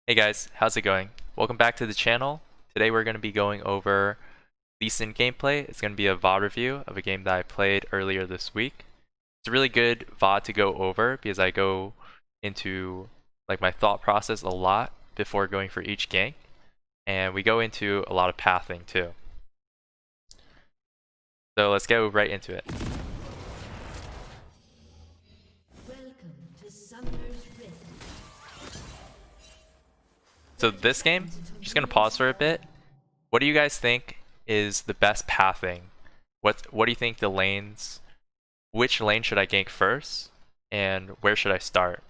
Hey guys, how's it going? Welcome back to the channel. Today we're going to be going over Sin gameplay. It's going to be a VOD review of a game that I played earlier this week. It's a really good VOD to go over because I go into my thought process a lot before going for each gank, and we go into a lot of pathing too. So let's go right into it. So this game, just going to pause for a bit. What do you guys think is the best pathing? What do you think the lanes, which lane should I gank first, and where should I start?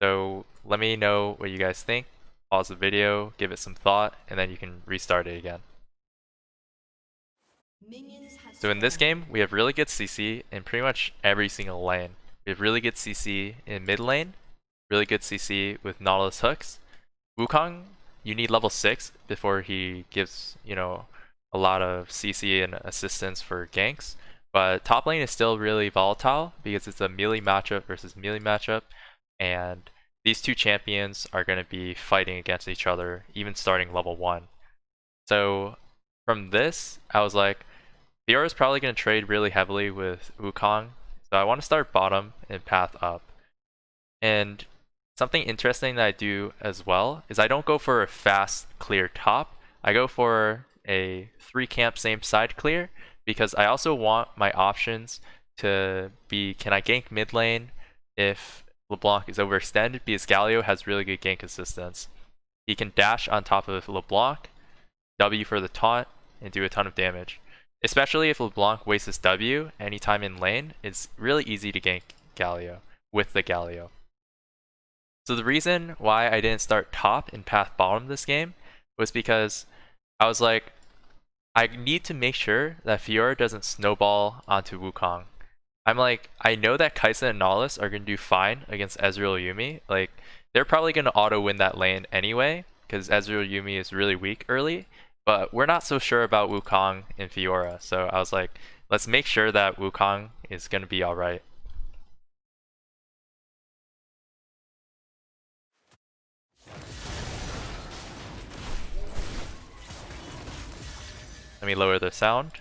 So let me know what you guys think. Pause the video, give it some thought, and then you can restart it again. So in this game, we have really good CC in pretty much every single lane. We have really good CC in mid lane, really good CC with Nautilus hooks. Wukong, you need level 6 before he gives, a lot of CC and assistance for ganks. But top lane is still really volatile because it's a melee matchup versus melee matchup, and these two champions are going to be fighting against each other, even starting level 1. So from this, I was like, Fiora is probably going to trade really heavily with Wukong, so I want to start bottom and path up. And something interesting that I do as well is I don't go for a fast clear top. I go for a 3 camp same side clear because I also want my options to be, can I gank mid lane if LeBlanc is overextended, because Galio has really good gank assistance. He can dash on top of LeBlanc, W for the taunt, and do a ton of damage. Especially if LeBlanc wastes his W anytime in lane, it's really easy to gank Galio with the Galio. So the reason why I didn't start top and path bottom this game was because I was like, I need to make sure that Fiora doesn't snowball onto Wukong. I'm like, I know that Kai'Sa and Nautilus are going to do fine against Ezreal Yuumi. Like, they're probably going to auto-win that lane anyway, because Ezreal Yuumi is really weak early, but we're not so sure about Wukong and Fiora. So I was like, let's make sure that Wukong is going to be alright. Let me lower the sound.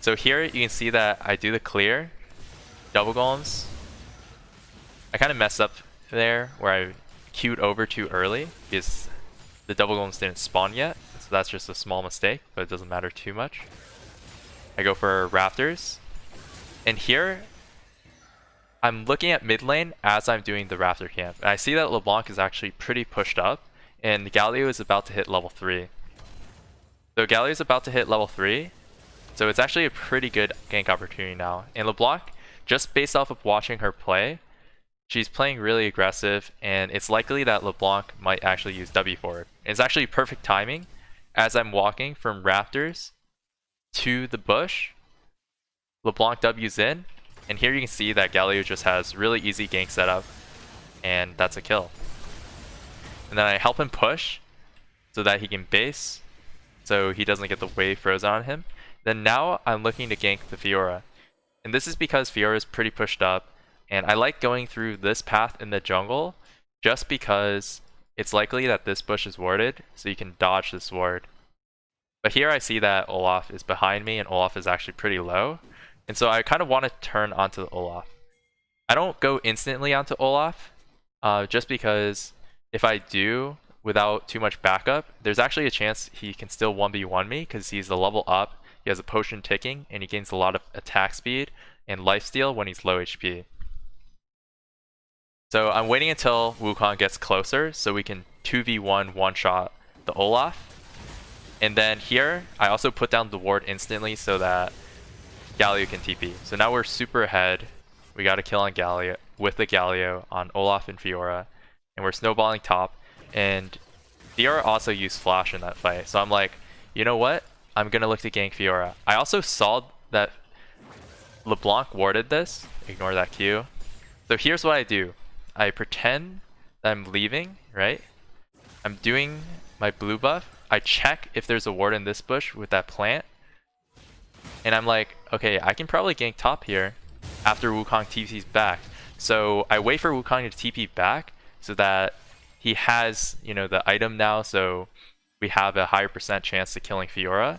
So here you can see that I do the clear, double golems. I kind of messed up there where I queued over too early because the double golems didn't spawn yet. So that's just a small mistake, but it doesn't matter too much. I go for Raptors. And here, I'm looking at mid lane as I'm doing the Raptor camp. And I see that LeBlanc is actually pretty pushed up, and Galio is about to hit level 3. So Galio is about to hit level 3, so it's actually a pretty good gank opportunity now. And LeBlanc, just based off of watching her play, she's playing really aggressive, and it's likely that LeBlanc might actually use W forward. It's actually perfect timing as I'm walking from Raptors to the bush. LeBlanc W's in, and here you can see that Galio just has really easy gank setup, and that's a kill. And then I help him push so that he can base, so he doesn't get the wave frozen on him. Then now I'm looking to gank the Fiora. And this is because Fiora is pretty pushed up, and I like going through this path in the jungle just because it's likely that this bush is warded, so you can dodge this ward. But here I see that Olaf is behind me, and Olaf is actually pretty low. And so I kind of want to turn onto Olaf. I don't go instantly onto Olaf, just because if I do, without too much backup, there's actually a chance he can still 1v1 me because he's a level up, he has a potion ticking, and he gains a lot of attack speed and lifesteal when he's low HP. So I'm waiting until Wukong gets closer so we can 2v1 one-shot the Olaf. And then here, I also put down the ward instantly so that Galio can TP. So now we're super ahead. We got a kill on Galio with the Galio on Olaf and Fiora, and we're snowballing top. And Fiora also used flash in that fight, so I'm like, you know what? I'm gonna look to gank Fiora. I also saw that LeBlanc warded this. Ignore that Q. So here's what I do. I pretend that I'm leaving, right? I'm doing my blue buff. I check if there's a ward in this bush with that plant. And I'm like, okay, I can probably gank top here after Wukong TP's back. So I wait for Wukong to TP back so that he has, you know, the item now, so we have a higher percent chance of killing Fiora.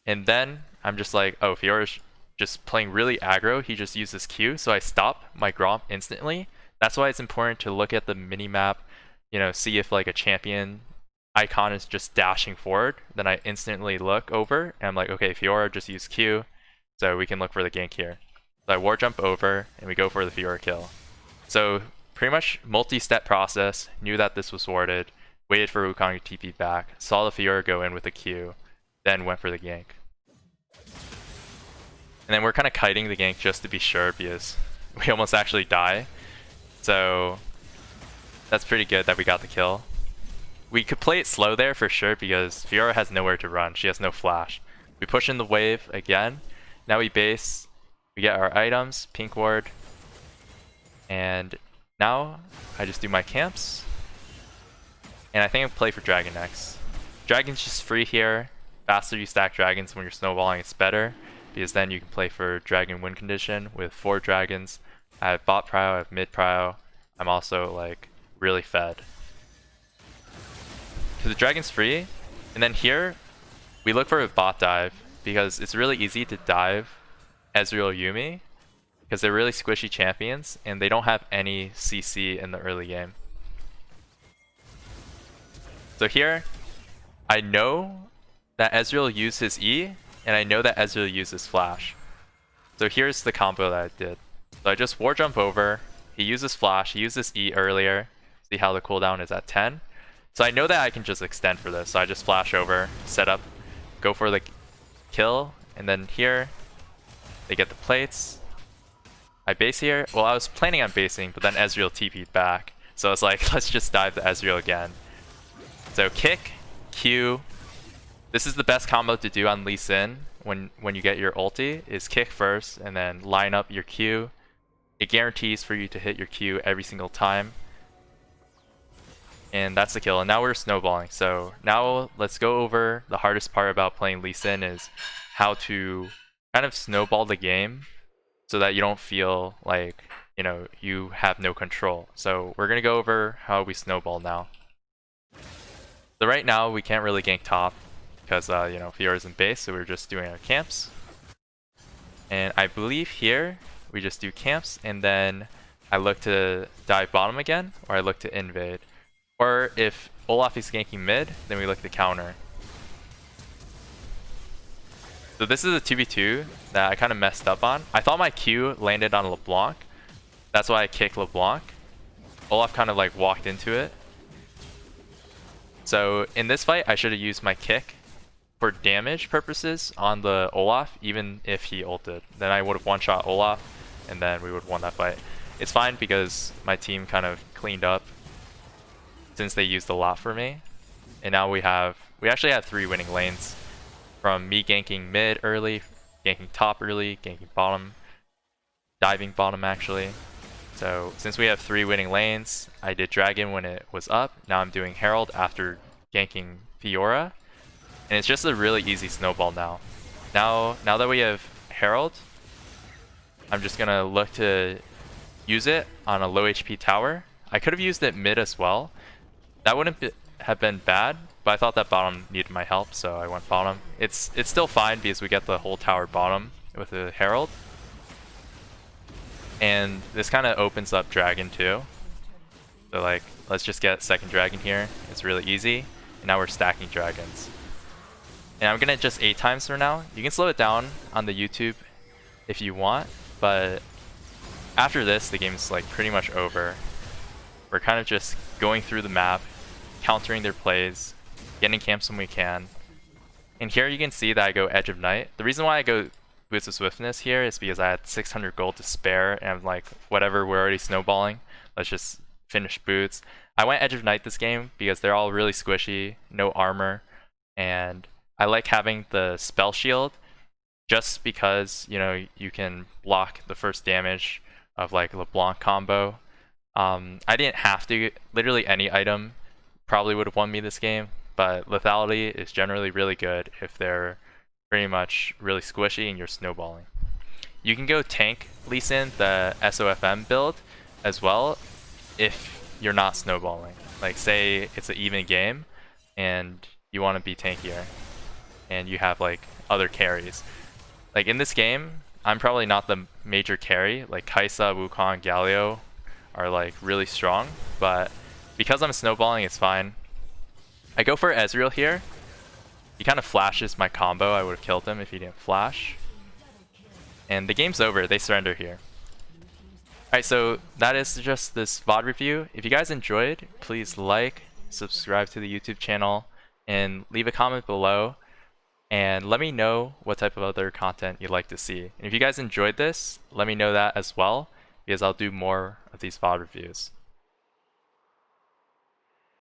And then I'm just like, oh, Fiora's just playing really aggro. He just uses Q, so I stop my Gromp instantly. That's why it's important to look at the minimap, you know, see if like a champion icon is just dashing forward. Then I instantly look over and I'm like, okay, Fiora just used Q, so we can look for the gank here. So I war jump over and we go for the Fiora kill. So pretty much multi-step process, knew that this was warded, waited for Wukong to TP back, saw the Fiora go in with a Q, then went for the gank. And then we're kind of kiting the gank just to be sure because we almost actually die. So that's pretty good that we got the kill. We could play it slow there for sure because Fiora has nowhere to run. She has no flash. We push in the wave again. Now we base. We get our items, pink ward. And now I just do my camps. And I think I'll play for Dragon next. Dragon's just free here. Faster you stack dragons when you're snowballing, it's better. Because then you can play for Dragon win condition with 4 dragons. I have bot prio, I have mid prio. I'm also like really fed. So the dragon's free, and then here we look for a bot dive because it's really easy to dive Ezreal Yuumi because they're really squishy champions and they don't have any CC in the early game. So here I know that Ezreal used his E and I know that Ezreal used his flash. So here's the combo that I did. So I just war jump over, he uses flash, he uses E earlier, see how the cooldown is at 10. So I know that I can just extend for this, so I just flash over, set up, go for the kill, and then here, they get the plates. I base here. Well, I was planning on basing, but then Ezreal TP'd back. So I was like, let's just dive the Ezreal again. So kick, Q. This is the best combo to do on Lee Sin when you get your ulti, is kick first, and then line up your Q. It guarantees for you to hit your Q every single time. And that's the kill. And now we're snowballing. So now let's go over the hardest part about playing Lee Sin is how to kind of snowball the game so that you don't feel like, you know, you have no control. So we're gonna go over how we snowball now. So right now we can't really gank top because you know, Fiora's in base, so we're just doing our camps. And I believe here we just do camps and then I look to dive bottom again, or I look to invade. Or if Olaf is ganking mid, then we look to counter. So this is a 2v2 that I kind of messed up on. I thought my Q landed on LeBlanc. That's why I kicked LeBlanc. Olaf kind of like walked into it. So in this fight, I should have used my kick for damage purposes on the Olaf, even if he ulted. Then I would have one-shot Olaf, and then we would have won that fight. It's fine because my team kind of cleaned up since they used a lot for me. And now we actually have 3 winning lanes. From me ganking mid early, ganking top early, ganking bottom, diving bottom actually. So since we have 3 winning lanes, I did Dragon when it was up. Now I'm doing Herald after ganking Fiora. And it's just a really easy snowball now. Now that we have Herald, I'm just gonna look to use it on a low HP tower. I could have used it mid as well. That wouldn't have been bad, but I thought that bottom needed my help, so I went bottom. It's still fine because we get the whole tower bottom with a Herald. And this kind of opens up Dragon too. So like, let's just get second Dragon here. It's really easy. And now we're stacking dragons. And I'm gonna just 8 times for now. You can slow it down on the YouTube if you want, but after this, the game's like pretty much over. We're kind of just going through the map, countering their plays, getting camps when we can. And here you can see that I go Edge of Night. The reason why I go Boots of Swiftness here is because I had 600 gold to spare, and I'm like, whatever, we're already snowballing. Let's just finish Boots. I went Edge of Night this game because they're all really squishy, no armor, and I like having the spell shield just because, you know, you can block the first damage of like LeBlanc combo. I didn't have to. Literally any item probably would have won me this game, but lethality is generally really good if they're pretty much really squishy and you're snowballing. You can go tank Lee Sin, the SOFM build as well, if you're not snowballing. Like say it's an even game and you want to be tankier and you have like other carries. Like in this game, I'm probably not the major carry. Like Kaisa, Wukong, Galio are like really strong, but because I'm snowballing, it's fine. I go for Ezreal here. He kind of flashes my combo. I would have killed him if he didn't flash. And the game's over. They surrender here. Alright, so that is just this VOD review. If you guys enjoyed, please like, subscribe to the YouTube channel, and leave a comment below. And let me know what type of other content you'd like to see. And if you guys enjoyed this, let me know that as well, because I'll do more of these VOD reviews.